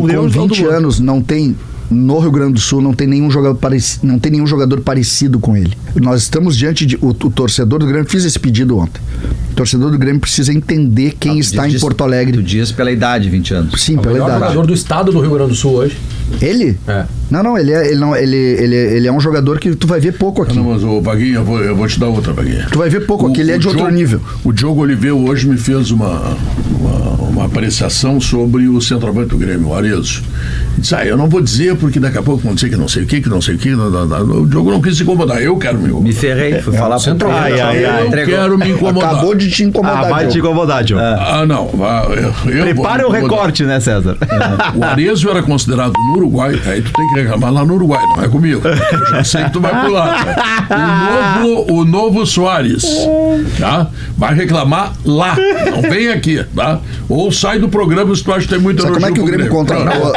com 20 anos não tem... No Rio Grande do Sul não tem nenhum jogador parecido com ele. Nós estamos diante de... O torcedor do Grêmio, fiz esse pedido ontem. O torcedor do Grêmio precisa entender quem está em Porto Alegre. Tu diz pela idade, 20 anos. Sim, pela idade. O melhor jogador do estado do Rio Grande do Sul hoje. Ele? É. Não, ele é um jogador que tu vai ver pouco aqui. Não, mas o Vaguinho, eu vou te dar outra, Vaguinho. Tu vai ver pouco aqui, ele é de outro nível. O Diogo Oliveira hoje me fez uma apreciação sobre o centroavante do Grêmio, o Arezzo. Disse, eu não vou dizer porque daqui a pouco vão dizer que não sei o que o Diogo não quis se incomodar, eu quero me incomodar. Me ferrei, fui falar pro centroavante. Eu quero me incomodar. Acabou de te incomodar. Vai te incomodar, Diogo. Não. Prepare o recorte, né, César? O Arezzo era considerado no Uruguai, aí tu tem que reclamar lá no Uruguai, não é comigo. Eu já sei que tu vai pular. O novo Soares, tá? Vai reclamar lá, não vem aqui, tá? Ou sai do programa se tu acha que tem muita elogio. Como é que o Grêmio contratou?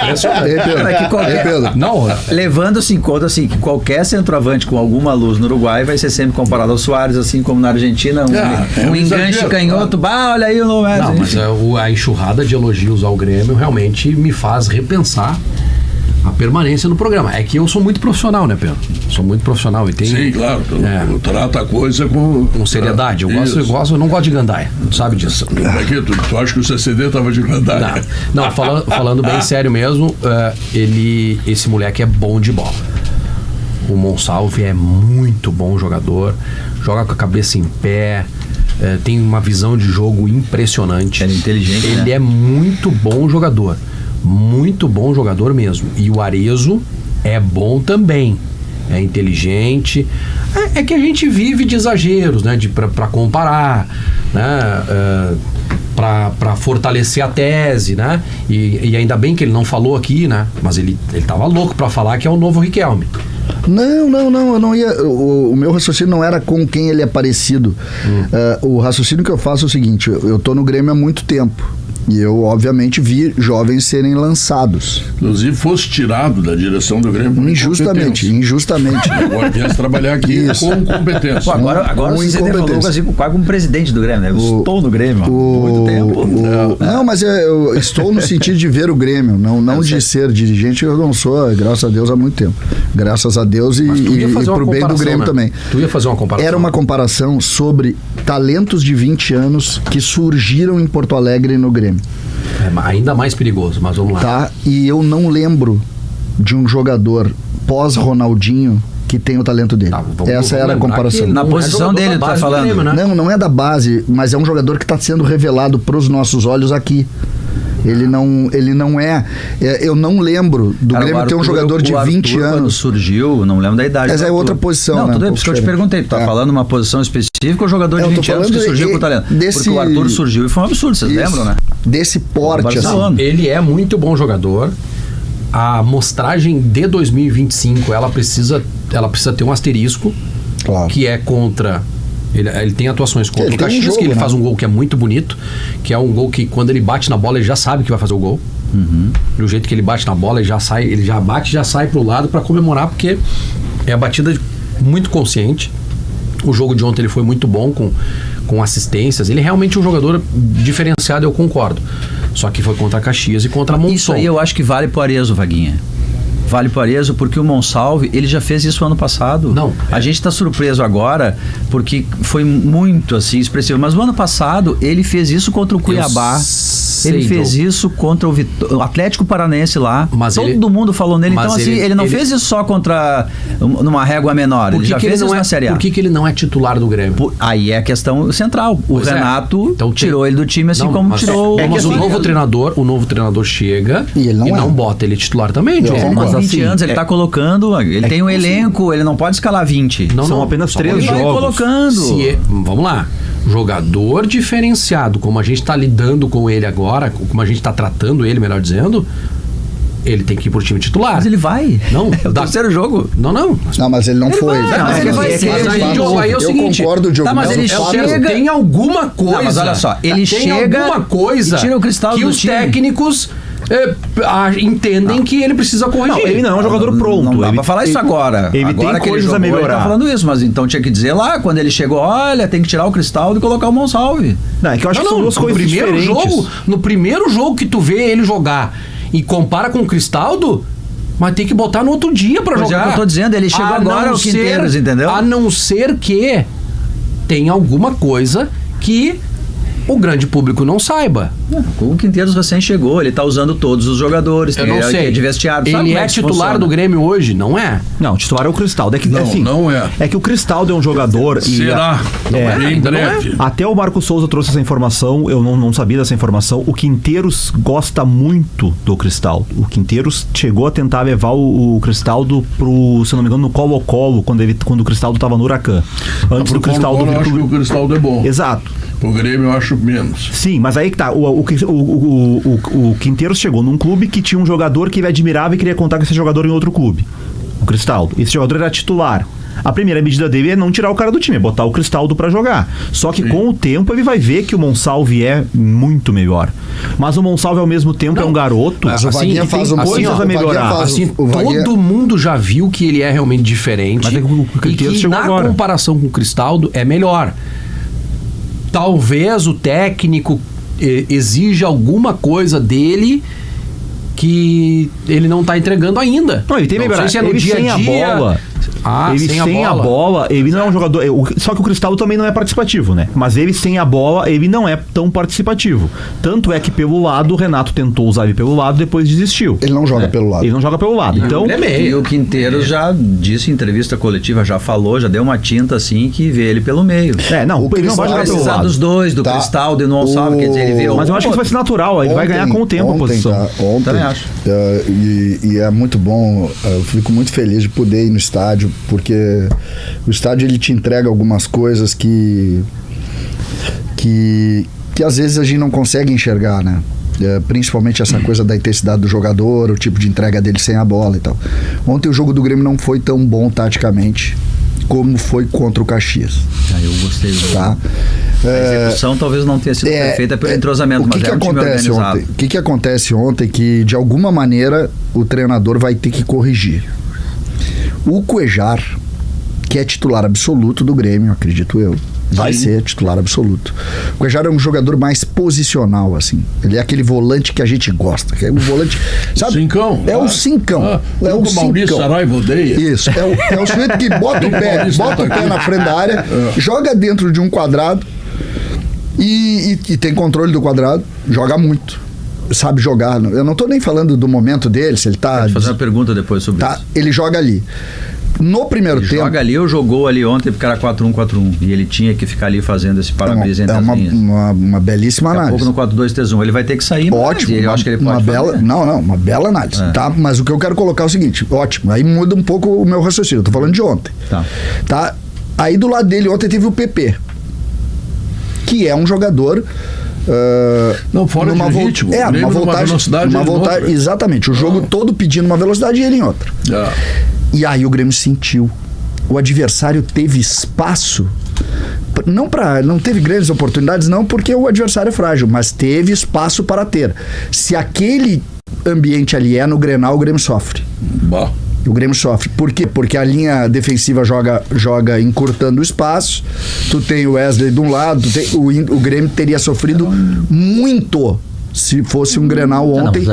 Não, levando-se em conta assim, que qualquer centroavante com alguma luz no Uruguai vai ser sempre comparado ao Soares, assim como na Argentina, um enganche canhoto, olha aí o Lomé. Não, mas a enxurrada de elogios ao Grêmio realmente me faz repensar a permanência no programa. É que eu sou muito profissional, né, Pedro? Sou muito profissional e tenho... Sim, claro. Tu trata a coisa com seriedade. Eu não gosto de gandaia. Tu sabe disso. Tu acha que o CCD estava de gandaia? Não, falando bem sério mesmo, esse moleque é bom de bola. O Monsalve é muito bom jogador, joga com a cabeça em pé, tem uma visão de jogo impressionante. É inteligente, Ele é muito bom jogador. Muito bom jogador mesmo. E o Arezzo é bom também. É inteligente. É que a gente vive de exageros, né? Pra comparar, né? Pra fortalecer a tese, né? E ainda bem que ele não falou aqui, né? Mas ele tava louco pra falar que é o novo Riquelme. Não, eu não ia. O meu raciocínio não era com quem ele é parecido. O raciocínio que eu faço é o seguinte: eu tô no Grêmio há muito tempo. E eu, obviamente, vi jovens serem lançados. Inclusive, fosse tirado da direção do Grêmio. Injustamente. Agora viesse trabalhar aqui com competência. Pô, agora você falou assim, quase como presidente do Grêmio, né? Eu estou no Grêmio há muito tempo. Não, mas eu estou no sentido de ver o Grêmio, não de ser dirigente. Eu não sou, graças a Deus, há muito tempo. Graças a Deus e pro bem do Grêmio, né? Também. Tu ia fazer uma comparação. Era uma comparação sobre talentos de 20 anos que surgiram em Porto Alegre no Grêmio. Ainda mais perigoso, mas vamos lá. Tá, e eu não lembro de um jogador pós-Ronaldinho que tem o talento dele. Essa era a comparação. Na posição dele, tu tá falando? Grêmio, né? Não é da base, mas é um jogador que está sendo revelado pros nossos olhos aqui. Ele não é. Eu não lembro do Grêmio ter um jogador de 20 anos. Quando surgiu, não lembro da idade. Mas é outra posição. Não, né? tudo bem, por isso que eu te perguntei. Tu tá falando uma posição específica ou jogador de 20 anos que surgiu com talento? Porque o Arthur surgiu e foi um absurdo, vocês lembram, né? Desse porte, assim. Ele é muito bom jogador. A amostragem de 2025, ela precisa ter um asterisco, claro, que é contra... Ele tem atuações contra o Caxias, que ele faz um gol que é muito bonito, que é um gol que quando ele bate na bola ele já sabe que vai fazer o gol. Do jeito que ele bate na bola, ele já bate e já sai pro lado para comemorar, porque é a batida muito consciente. O jogo de ontem ele foi muito bom com assistências. Ele é realmente um jogador diferenciado, eu concordo. Só que foi contra Caxias e contra Monson. Isso aí eu acho que vale pro Arezzo, Vaguinha. Vale pro Arezzo porque o Monsalve, ele já fez isso ano passado. Não. A gente tá surpreso agora porque foi muito assim expressivo, mas no ano passado ele fez isso contra o Cuiabá. Ele fez isso contra o Atlético Paranaense lá. Mas todo mundo falou nele. Então assim, ele não fez isso só contra numa régua menor. Ele já fez isso na Série A. Por que ele não é titular do Grêmio? Aí é a questão central. O Renato tirou ele do time assim como tirou... Mas o novo treinador chega e não bota ele titular também, Diogo. Mas 20 anos ele tá colocando, ele tem um elenco, ele não pode escalar 20. São apenas 3 jogos. Ele vai colocando. Vamos lá. Jogador diferenciado, como a gente tá lidando com ele agora, como a gente tá tratando ele, melhor dizendo, ele tem que ir pro time titular. Mas ele vai. Não, é o terceiro jogo. Não, mas ele não foi. Mas ele vai ser. Aí é o seguinte. Eu concordo, Diogo. Tá, mas ele chega... Tem alguma coisa. Não, mas olha só, ele chega alguma coisa e tira o cristal que do os time. Técnicos entendem que ele precisa corrigir. Não, ele não é um jogador pronto. Não dá pra falar isso agora. Ele agora tem coisas a melhorar. Ele tá falando isso, mas então tinha que dizer lá, quando ele chegou, olha, tem que tirar o cristal e colocar o Monsalve. Não, é que eu acho que são duas coisas diferentes. No primeiro jogo que tu vê ele jogar E compara com o Cristaldo, mas tem que botar no outro dia pra Pois jogar. é o que eu tô dizendo, ele chegou agora ao Quinteiros, entendeu? A não ser que tem alguma coisa que o grande público não saiba. O Quinteiros recém chegou, ele tá usando todos os jogadores, Eu não sei. de vestiário. Sabe Ele como é que titular funciona? do Grêmio hoje, não é? Não, o titular é o Cristaldo. É que, Não, assim, não é. É que o Cristaldo é um jogador... Será? Em ainda não breve. Até o Marco Souza trouxe essa informação, eu não sabia dessa informação. O Quinteiros gosta muito do Cristaldo. O Quinteiros chegou a tentar levar o Cristaldo pro, se não me engano, no Colo-Colo, quando o Cristaldo estava no Huracan. Antes do Pro Cristaldo... Colo-Colo, eu acho que o Cristaldo é bom. Exato. O Grêmio eu acho menos. Sim, mas aí que tá. O Quinteiros chegou num clube que tinha um jogador que ele admirava e queria contar com esse jogador em outro clube. O Cristaldo. Esse jogador era titular. A primeira medida dele é não tirar o cara do time, é botar o Cristaldo pra jogar. Só que com o tempo ele vai ver que o Monsalve é muito melhor. Mas o Monsalve ao mesmo tempo é um garoto. Mas o Vaguinha faz um coisas a melhorar. O Vaguinha- todo mundo já viu que ele é realmente diferente. Mas é que o e Quinteiros que chegou na agora. comparação com o Cristaldo é melhor. Talvez o técnico exija alguma coisa dele que ele não tá entregando ainda. Não, ele tem Não melhorar. sei se é no Ele dia sem a a dia. bola. Ele sem a bola, ele não é um jogador. Só que o Cristaldo também não é participativo, né? Mas ele sem a bola, ele não é tão participativo. Tanto é que pelo lado, o Renato tentou usar ele pelo lado, depois desistiu. Ele não joga pelo lado. Ele não joga pelo lado. Então, ele é meio. E o Quinteiros já disse em entrevista coletiva, já falou, já deu uma tinta assim que vê ele pelo meio. não, O ele não vai jogar pelo Precisar lado. dos dois, do Tá. Cristaldo e do Monsalve, quer dizer, ele vê Mas eu acho que isso vai ser natural, ele vai ganhar com o tempo a posição. Ontem, Também acho. e é muito bom, eu fico muito feliz de poder ir no estádio, porque o estádio ele te entrega algumas coisas que às vezes a gente não consegue enxergar, né? Principalmente essa coisa da intensidade do jogador, o tipo de entrega dele sem a bola e tal. Ontem o jogo do Grêmio não foi tão bom taticamente como foi contra o Caxias, Eu gostei do tá? A execução talvez não tenha sido perfeita pelo entrosamento, mas é um time organizado. ontem? O que acontece ontem que de alguma maneira o treinador vai ter que corrigir. O Cuejar, que é titular absoluto do Grêmio, acredito eu, vai ser titular absoluto. O Cuejar é um jogador mais posicional, assim. Ele é aquele volante que a gente gosta, que é um volante, sabe? Cincão. É o cincão. É o o Maurício cincão. Saraiva odeia. Isso, é o sujeito que bota o pé, na frente da área, joga dentro de um quadrado e tem controle do quadrado, joga muito. Sabe jogar. Eu não tô nem falando do momento dele, se ele tá. Vou fazer uma pergunta depois sobre isso. Ele joga ali. No primeiro tempo. Joga ali ou jogou ali ontem porque era 4-1-4-1 e ele tinha que ficar ali fazendo esse para-brisa entre É as linhas. uma belíssima Daqui a análise. pouco no 4-2-3-1 ele vai ter que sair, Ótimo. mas eu acho que ele pode uma bela, fazer. uma bela análise, tá? Mas o que eu quero colocar é o seguinte, ótimo, aí muda um pouco o meu raciocínio, eu tô falando de ontem. Tá? Aí do lado dele ontem teve o PP, que é um jogador Não, fora de ritmo. É, Grêmio numa numa voltagem, velocidade numa ele voltagem, não- exatamente, o jogo todo pedindo uma velocidade e ele em outra. E aí o Grêmio sentiu. O adversário teve espaço, não teve grandes oportunidades, não, porque o adversário é frágil, mas teve espaço para ter. Se aquele ambiente ali é no Grenal, o Grêmio sofre. Bah. O Grêmio sofre. Por quê? Porque a linha defensiva joga encurtando o espaço. Tu tem o Wesley de um lado, o Grêmio teria sofrido muito se fosse um Grenal ontem.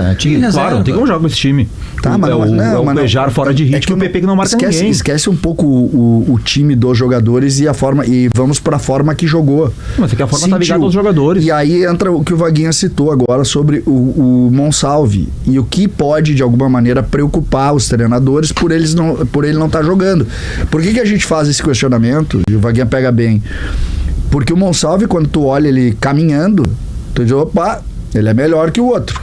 Claro, não tem como jogar com esse time. Tá, mas o Cuejar fora de ritmo, que o PP que não marca ninguém. Esquece um pouco o time dos jogadores e a forma, e vamos para a forma que jogou. Mas é que a forma tá ligada aos jogadores. E aí entra o que o Vaguinha citou agora sobre o Monsalve e o que pode de alguma maneira preocupar os treinadores por ele não estar jogando. Por que a gente faz esse questionamento? E o Vaguinha pega bem. Porque o Monsalve, quando tu olha ele caminhando, tu diz, opa, ele é melhor que o outro.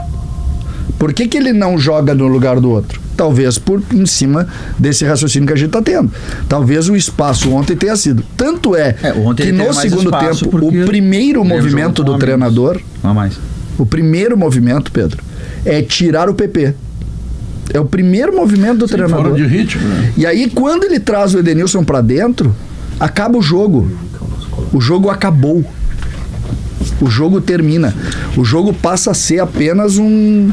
Por que ele não joga no lugar do outro? Talvez por em cima desse raciocínio que a gente está tendo. Talvez o espaço ontem tenha sido. Tanto ontem que ele teve no mais segundo espaço tempo, o primeiro movimento do treinador, o primeiro movimento, Pedro, é tirar o PP. É o primeiro movimento do treinador. Fora de ritmo, né? E aí, quando ele traz o Edenilson para dentro, acaba o jogo. O jogo acabou. O jogo termina. O jogo passa a ser apenas um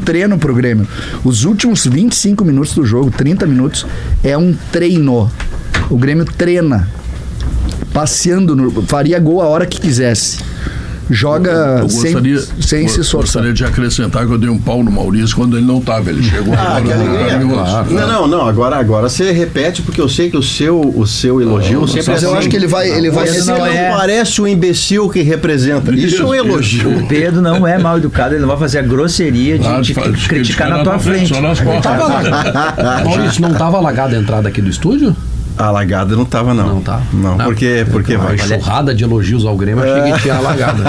treino pro Grêmio. Os últimos 25 minutos do jogo, 30 minutos, é um treino. O Grêmio treina. Passeando, faria gol a hora que quisesse. joga sem se esforçar. Gostaria de acrescentar que eu dei um pau no Maurício quando ele não estava. Ele chegou agora. Que alegria. Não. Agora você repete, porque eu sei que o seu elogio sempre mas eu acho que ele vai não parece o imbecil que representa. Isso é um elogio. O Pedro não é mal educado, ele não vai fazer a grosseria de criticar na tua frente. Maurício, não estava alagada a entrada aqui do estúdio? Alagada não estava, não. Não tá? Não, porque vai. Uma enxurrada de elogios ao Grêmio, achei que tinha alagada.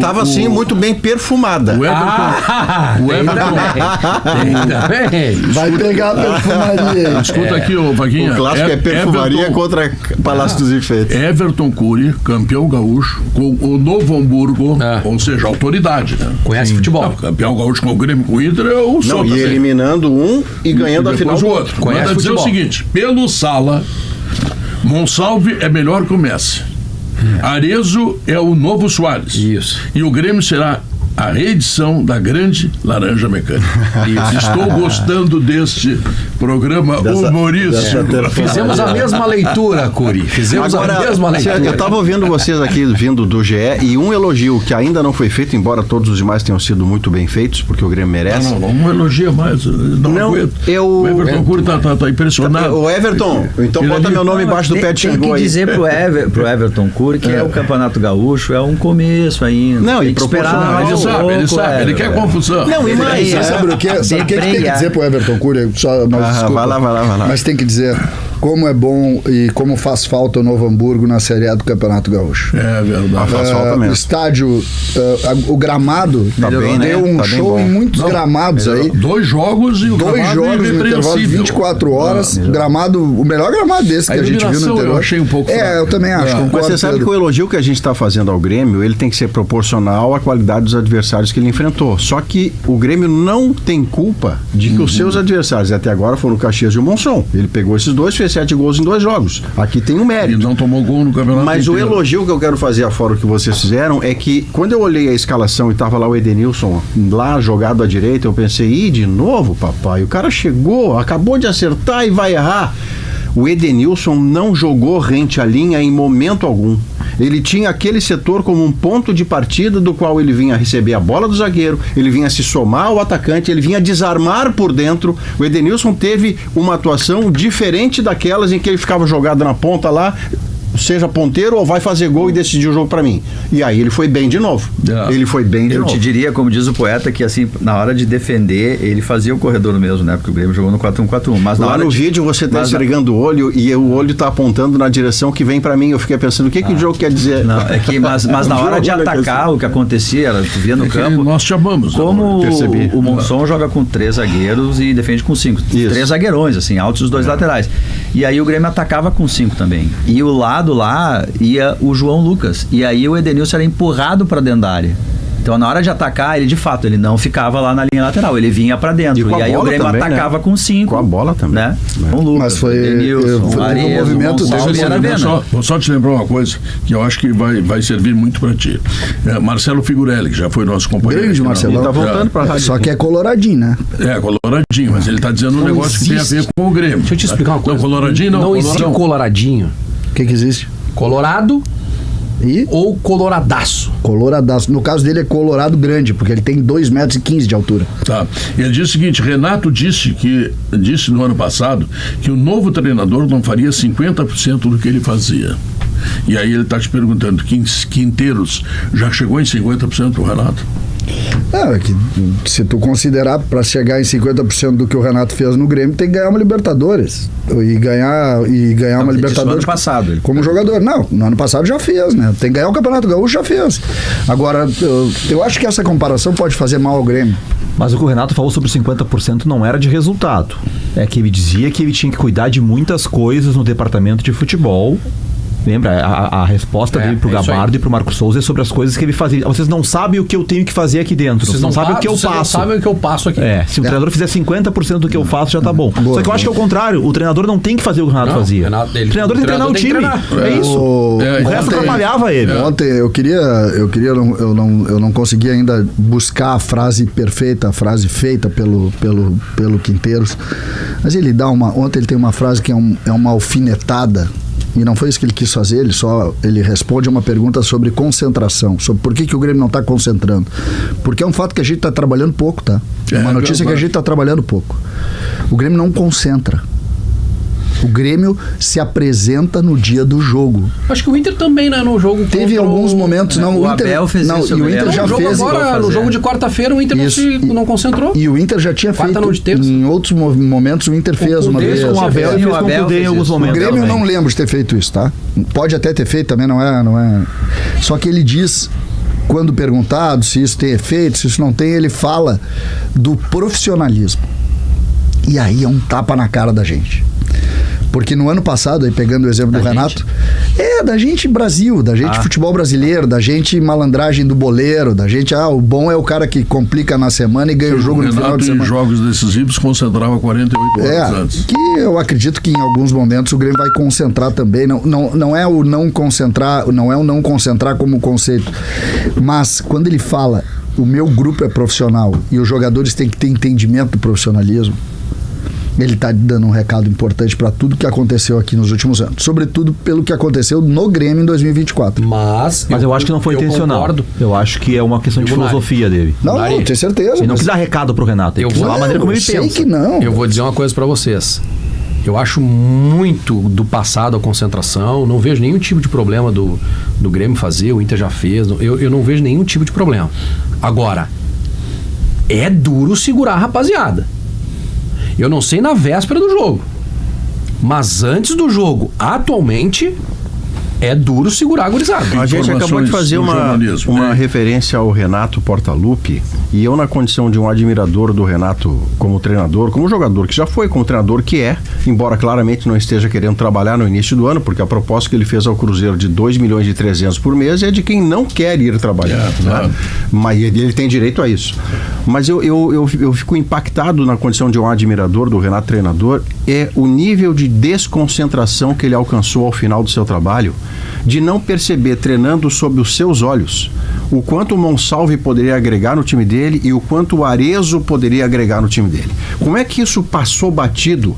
Tava assim, muito bem perfumada. O Everton. Vai pegar a perfumaria. Escuta aqui, ô Vaguinha. O clássico é perfumaria contra Palácio dos Enfeites. Everton Cury, campeão gaúcho, com o Novo Hamburgo, ou seja, autoridade, né? Conhece futebol. Não, campeão gaúcho com o Grêmio, com o Inter, é o Não, e eliminando um e ganhando a final do outro. Conhece Manda dizer o seguinte, pelo Sala, Monsalve é melhor que o Messi. Arezzo é o novo Soares. Isso. E o Grêmio será a reedição da grande Laranja Mecânica. Estou gostando deste programa humorístico. Fizemos a mesma leitura, Curi. Fizemos a mesma leitura. Eu estava ouvindo vocês aqui vindo do GE e um elogio que ainda não foi feito, embora todos os demais tenham sido muito bem feitos, porque o Grêmio merece. Não elogia mais. O Everton Cury tá impressionado. O Everton, então bota meu nome embaixo do pé de Xangô aí. Tem que dizer pro Everton Cury que o Campeonato Gaúcho é um começo ainda. Não, tem que esperar. Ele sabe, ele quer confusão. Não, e mais. Sabe o que tem que dizer pro Everton Cury? Vai lá. Mas tem que dizer como é bom e como faz falta o Novo Hamburgo na Série A do Campeonato Gaúcho. É verdade. Faz falta mesmo. O estádio, o gramado, tá bem, deu um show em muitos gramados aí. 2 jogos e o gramado no intervalo de 24 horas. Gramado, o melhor gramado desse que a gente viu no interior. Eu achei um pouco eu também acho. Mas você sabe que o elogio que a gente está fazendo ao Grêmio, ele tem que ser proporcional à qualidade dos adversários que ele enfrentou. Só que o Grêmio não tem culpa de que os seus adversários até agora foram o Caxias e o Monson. Ele pegou esses dois, fez 7 gols em 2 jogos. Aqui tem um mérito. E não tomou gol no campeonato. Mas o elogio que eu quero fazer afora o que vocês fizeram é que quando eu olhei a escalação e tava lá o Edenilson lá jogado à direita, eu pensei, de novo, papai? O cara chegou, acabou de acertar e vai errar. O Edenilson não jogou rente à linha em momento algum. Ele tinha aquele setor como um ponto de partida do qual ele vinha receber a bola do zagueiro, ele vinha se somar ao atacante, ele vinha desarmar por dentro. O Edenilson teve uma atuação diferente daquelas em que ele ficava jogado na ponta lá, seja ponteiro ou vai fazer gol e decidir o jogo pra mim. E aí ele foi bem de novo. Ele foi bem de novo. Eu te diria, como diz o poeta, que assim, na hora de defender, ele fazia o corredor mesmo, né? Porque o Grêmio jogou no 4-1-4-1. Mas lá no vídeo você tá esfregando o olho e o olho tá apontando na direção que vem pra mim. Eu fiquei pensando, o que o jogo quer dizer? Não, é que, mas na hora de atacar, o que acontecia, tu via no campo. Nós chamamos. Como o Monson joga com 3 zagueiros e defende com 5. 3 zagueirões, assim, altos os 2 laterais. E aí o Grêmio atacava com 5 também. E o lado lá ia o João Lucas. E aí o Edenilson era empurrado para dentro da área. Então, na hora de atacar, ele de fato, ele não ficava lá na linha lateral, ele vinha pra dentro. E aí o Grêmio também, atacava, né? Com 5. Com a bola também. Né? Com o Lucas, mas foi um movimento dele. Vou só te lembrar uma coisa que eu acho que vai servir muito pra ti. Marcelo Figurelli, que já foi nosso companheiro. Grande Marcelo. Ele tá voltando pra rádio. Só que é coloradinho, né? Coloradinho, mas ele tá dizendo um negócio que tem a ver com o Grêmio. Deixa eu te explicar uma coisa. Não, coloradinho não. Não existe coloradinho. O que existe? Colorado ou coloradaço. Coloradaço. No caso dele é colorado grande, porque ele tem 2,15 metros de altura. Tá. Ele diz o seguinte, Renato disse no ano passado que o novo treinador não faria 50% do que ele fazia. E aí ele está te perguntando, Quinteiros já chegou em 50% o Renato? É que se tu considerar para chegar em 50% do que o Renato fez no Grêmio, tem que ganhar uma Libertadores. E ganhar uma Libertadores. No ano passado. Como jogador. Não, no ano passado já fez, né? Tem que ganhar o Campeonato Gaúcho, já fez. Agora, eu acho que essa comparação pode fazer mal ao Grêmio. Mas o que o Renato falou sobre 50% não era de resultado. É que ele dizia que ele tinha que cuidar de muitas coisas no departamento de futebol. Lembra? A resposta dele pro Gabardo e pro Marcos Souza é sobre as coisas que ele fazia. Vocês não sabem o que eu tenho que fazer aqui dentro. Vocês não sabem o que eu passo. Vocês não sabem o que eu passo aqui. Se o treinador fizer 50% do que eu faço, já tá bom. Só que eu acho que é o contrário. O treinador não tem que fazer o que o Renato fazia. O treinador tem que treinar o time. É isso. O resto atrapalhava ele. Ontem eu não consegui ainda buscar a frase perfeita, a frase feita pelo Quinteiros. Mas ele dá ontem ele tem uma frase que é uma alfinetada e não foi isso que ele quis fazer, ele responde a uma pergunta sobre concentração, sobre por que o Grêmio não está concentrando. Porque é um fato que a gente está trabalhando pouco, tá? É uma notícia que a gente está trabalhando pouco. O Grêmio não concentra. O Grêmio se apresenta no dia do jogo. Acho que o Inter também, né? No jogo teve alguns momentos, não. O Inter, Abel fez não, isso. E o Inter já fez. Agora, no jogo de quarta-feira, o Inter não concentrou. E o Inter já tinha feito. Em outros momentos, o Inter fez uma vez. Com o Abel e fez com o Cudê em alguns momentos. O Grêmio eu não lembro de ter feito isso, tá? Pode até ter feito, também não é. Só que ele diz, quando perguntado se isso tem efeito, se isso não tem, ele fala do profissionalismo. E aí é um tapa na cara da gente. Porque no ano passado, aí pegando o exemplo do Renato, da gente Brasil, da gente futebol brasileiro, da gente malandragem do boleiro, da gente, o bom é o cara que complica na semana e ganha o jogo no final de semana. Em jogos decisivos concentrava 48 horas antes. Que eu acredito que em alguns momentos o Grêmio vai concentrar também, não é o não concentrar, não é o não concentrar como conceito, mas quando ele fala, o meu grupo é profissional e os jogadores têm que ter entendimento do profissionalismo, ele está dando um recado importante para tudo que aconteceu aqui nos últimos anos. Sobretudo pelo que aconteceu no Grêmio em 2024. Mas eu acho que não foi intencional. Concordo. Eu acho que é uma questão de filosofia dele. Não, tenho certeza. Ele não quis dar recado pro Renato. Ele quis falar a maneira como ele pensa. Sei que não. Eu vou dizer uma coisa para vocês. Eu acho muito do passado a concentração. Não vejo nenhum tipo de problema do Grêmio fazer. O Inter já fez. Eu não vejo nenhum tipo de problema. Agora, é duro segurar a rapaziada. Eu não sei na véspera do jogo, mas antes do jogo, atualmente, é duro segurar a gurizada. A gente acabou de fazer uma referência ao Renato Portaluppi, e eu, na condição de um admirador do Renato como treinador, como jogador que já foi, como treinador que é, embora claramente não esteja querendo trabalhar no início do ano, porque a proposta que ele fez ao Cruzeiro de 2.300.000 por mês é de quem não quer ir trabalhar, né? Mas ele tem direito a isso. Mas eu fico impactado na condição de um admirador do Renato treinador, é o nível de desconcentração que ele alcançou ao final do seu trabalho, de não perceber, treinando sob os seus olhos, o quanto o Monsalve poderia agregar no time dele e o quanto o Arezzo poderia agregar no time dele. Como é que isso passou batido?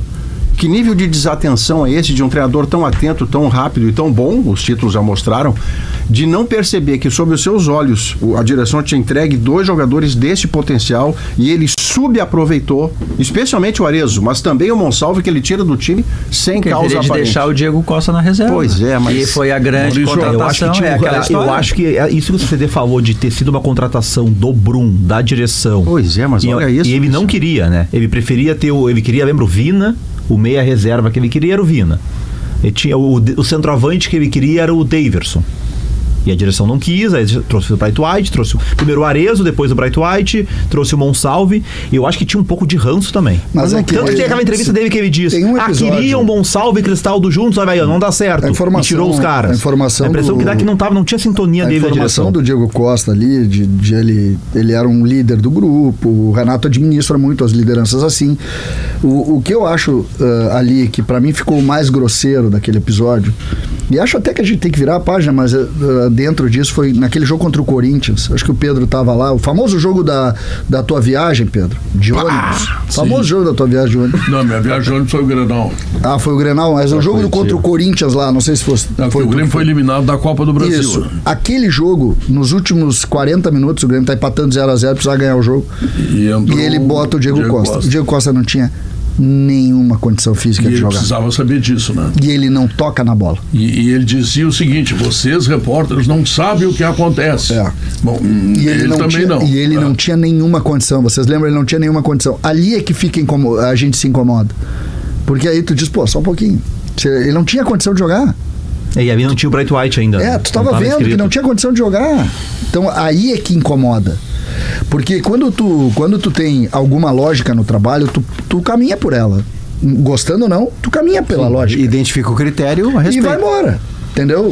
Que nível de desatenção é esse de um treinador tão atento, tão rápido e tão bom, os títulos já mostraram, de não perceber que sob os seus olhos a direção tinha entregue 2 jogadores desse potencial e ele subaproveitou, especialmente o Arezzo, mas também o Monsalve, que ele tira do time sem causa aparente. De deixar o Diego Costa na reserva. Pois é, mas... E foi a grande contratação. Eu acho que isso que o CD falou de ter sido uma contratação do Brum, da direção. Pois é, mas olha isso. E ele não queria, né? Ele preferia ele queria, lembra, o Vina, o meia reserva que ele queria era o Vina. Ele tinha o centroavante que ele queria era o Daverson. E a direção não quis, aí trouxe o Bright White, trouxe primeiro o Arezzo, depois o Bright White, trouxe o Monsalve, e eu acho que tinha um pouco de ranço também. Mas tanto que tem aquela entrevista dele que ele disse, queria um Monsalve e Cristaldo juntos, aí não dá certo, e tirou os caras. A impressão que dá que não tinha sintonia dele da direção. A informação do Diego Costa ali, de ele era um líder do grupo, o Renato administra muito as lideranças assim. O que eu acho ali, que pra mim ficou o mais grosseiro daquele episódio, e acho até que a gente tem que virar a página, mas dentro disso foi naquele jogo contra o Corinthians. Acho que o Pedro tava lá, o famoso jogo da tua viagem, Pedro, de ônibus. Famoso jogo da tua viagem de ônibus. Não, minha viagem de ônibus foi o Grenal. Foi o Grenal, mas o jogo contra o Corinthians lá, não sei se fosse. O Grêmio foi eliminado da Copa do Brasil. Isso. Aquele jogo, nos últimos 40 minutos, o Grêmio tá empatando 0-0, precisa ganhar o jogo. E ele bota o Diego Costa. O Diego Costa não tinha nenhuma condição física de jogar. Ele precisava saber disso, né? E ele não toca na bola. E ele dizia o seguinte: vocês, repórteres, não sabem o que acontece. Bom, e ele também não. E ele não tinha nenhuma condição. Vocês lembram? Ele não tinha nenhuma condição. Ali é que a gente se incomoda. Porque aí tu diz, só um pouquinho. Ele não tinha condição de jogar. E ali não tinha o Bright White ainda. Tu tava vendo que não tinha condição de jogar. Então aí é que incomoda. Porque quando tu tem alguma lógica no trabalho, tu caminha por ela. Gostando ou não, tu caminha pela lógica. Identifica o critério, e vai embora. Entendeu?